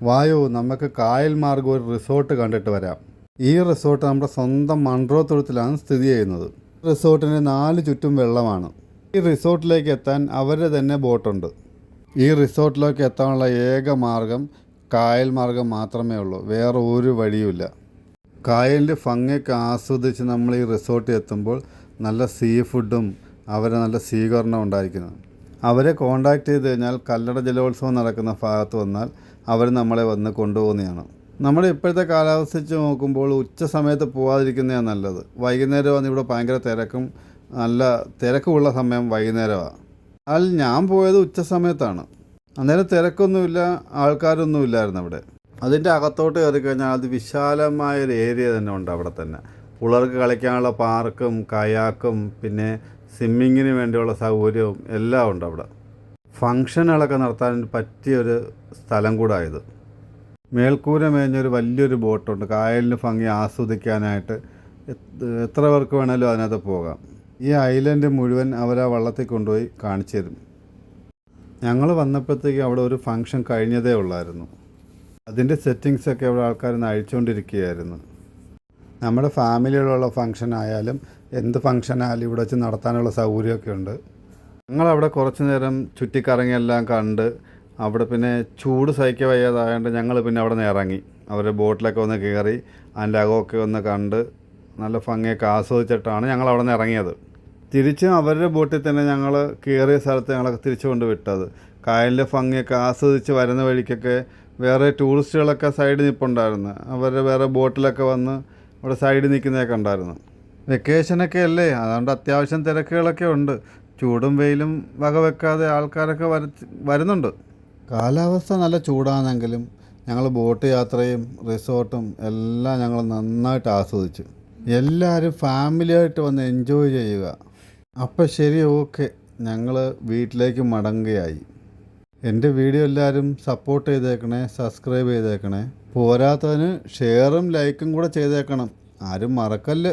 വായു നമുക്ക് കായൽ മാർഗ്ഗം ഒരു റിസോർട്ട് കണ്ടിട്ട് വരാം. ഈ റിസോർട്ട് നമ്മുടെ സ്വന്തം മൺട്രോത്തുരുത്തിലാണ് സ്ഥിതി ചെയ്യുന്നത്. റിസോർട്ടിന് 4 ചുറ്റും വെള്ളമാണ്. ഈ റിസോർട്ടിലേക്ക് എത്താൻ അവരുടെ തന്നെ ബോട്ടുണ്ട്. ഈ റിസോർട്ടിലേക്ക് എത്താനുള്ള ഏക മാർഗം കായൽ മാർഗം മാത്രമേ ഉള്ളൂ. വേറെ ഒരു വഴിയുമില്ല. കായലിൻ്റെ ഭംഗിയൊക്കെ ആസ്വദിച്ച് നമ്മൾ ഈ റിസോർട്ടിൽ എത്തുമ്പോൾ നല്ല സീ ഫുഡും അവരെ നല്ല സ്വീകരണം ഉണ്ടായിരിക്കുന്നത്. അവരെ കോൺടാക്റ്റ് ചെയ്ത് കഴിഞ്ഞാൽ കല്ലട ജലോത്സവം നടക്കുന്ന ഭാഗത്ത് വന്നാൽ അവർ നമ്മളെ വന്ന് കൊണ്ടുപോകുന്നതാണ്. നമ്മുടെ ഇപ്പോഴത്തെ കാലാവസ്ഥ വെച്ച് നോക്കുമ്പോൾ ഉച്ച സമയത്ത് പോകാതിരിക്കുന്നതാണ് നല്ലത്. വൈകുന്നേരം വന്ന് ഇവിടെ ഭയങ്കര തിരക്കും നല്ല തിരക്കുമുള്ള സമയം വൈകുന്നേരമാണ്. അതിൽ ഞാൻ പോയത് ഉച്ച സമയത്താണ്. അന്നേരം തിരക്കൊന്നുമില്ല, ആൾക്കാരൊന്നും ഇല്ലായിരുന്നു അവിടെ. അതിൻ്റെ അകത്തോട്ട് കയറി കഴിഞ്ഞാൽ അത് വിശാലമായൊരു ഏരിയ തന്നെ ഉണ്ട്. അവിടെ തന്നെ പിള്ളേർക്ക് കളിക്കാനുള്ള പാർക്കും കയാക്കും പിന്നെ സ്വിമ്മിങ്ങിന് വേണ്ടിയുള്ള സൗകര്യവും എല്ലാം ഉണ്ട്. അവിടെ ഫങ്ഷനുകളൊക്കെ നടത്താൻ പറ്റിയൊരു സ്ഥലം കൂടായത്. മേൽക്കൂര മേഞ്ഞൊരു വലിയൊരു ബോട്ടുണ്ട്. കായലിന് ഭംഗി ആസ്വദിക്കാനായിട്ട് എത്ര പേർക്ക് വേണേലും അതിനകത്ത് പോകാം. ഈ ഐലൻഡ് മുഴുവൻ അവരാ വള്ളത്തിൽ കൊണ്ടുപോയി കാണിച്ചു തരും. ഞങ്ങൾ വന്നപ്പോഴത്തേക്ക് അവിടെ ഒരു ഫങ്ഷൻ കഴിഞ്ഞതേ ഉള്ളായിരുന്നു. അതിൻ്റെ സെറ്റിങ്സൊക്കെ അവിടെ ആൾക്കാർ അഴിച്ചുകൊണ്ടിരിക്കുകയായിരുന്നു. നമ്മുടെ ഫാമിലിയിലുള്ള ഫങ്ഷൻ ആയാലും എന്ത് ഫങ്ഷൻ ആയാലും ഇവിടെ വെച്ച് നടത്താനുള്ള സൗകര്യമൊക്കെ ഉണ്ട്. ഞങ്ങളവിടെ കുറച്ച് നേരം ചുറ്റിക്കറങ്ങിയെല്ലാം കണ്ട് അവിടെ പിന്നെ ചൂട് സഹിക്കാൻ വയ്യാതായതുകൊണ്ട് ഞങ്ങൾ പിന്നെ അവിടെ നിന്ന് ഇറങ്ങി. അവരുടെ ബോട്ടിലൊക്കെ ഒന്ന് കയറി അതിൻ്റെ അകമൊക്കെ ഒന്ന് കണ്ട് നല്ല ഭംഗിയൊക്കെ ആസ്വദിച്ചിട്ടാണ് ഞങ്ങൾ അവിടെ നിന്ന് ഇറങ്ങിയത്. തിരിച്ചും അവരുടെ ബോട്ടിൽ തന്നെ ഞങ്ങൾ കയറിയ സ്ഥലത്ത് ഞങ്ങളൊക്കെ തിരിച്ചു കൊണ്ട് വിട്ടത്. കായലിൻ്റെ ഭംഗിയൊക്കെ ആസ്വദിച്ച് വരുന്ന വഴിക്കൊക്കെ വേറെ ടൂറിസ്റ്റുകളൊക്കെ സൈഡിൽ നിൽപ്പുണ്ടായിരുന്നു. അവരുടെ വേറെ ബോട്ടിലൊക്കെ വന്ന് അവിടെ സൈഡിൽ നിൽക്കുന്നതൊക്കെ ഉണ്ടായിരുന്നു. വെക്കേഷനൊക്കെ അല്ലേ, അതുകൊണ്ട് അത്യാവശ്യം തിരക്കുകളൊക്കെ ഉണ്ട്. ചൂടും വെയിലും വകവെക്കാതെ ആൾക്കാരൊക്കെ വരുന്നുണ്ട്. കാലാവസ്ഥ നല്ല ചൂടാണെങ്കിലും ഞങ്ങൾ ബോട്ട് യാത്രയും റിസോർട്ടും എല്ലാം ഞങ്ങൾ നന്നായിട്ട് ആസ്വദിച്ചു. എല്ലാവരും ഫാമിലിയായിട്ട് വന്ന് എൻജോയ് ചെയ്യുക. അപ്പോൾ ശരി, ഓക്കെ, ഞങ്ങൾ വീട്ടിലേക്ക് മടങ്ങുകയായി. എൻ്റെ വീഡിയോ എല്ലാവരും സപ്പോർട്ട് ചെയ്തേക്കണേ, സബ്സ്ക്രൈബ് ചെയ്തേക്കണേ. പോരാത്തതിന് ഷെയറും ലൈക്കും കൂടെ ചെയ്തേക്കണം. ആരും മറക്കല്ല്.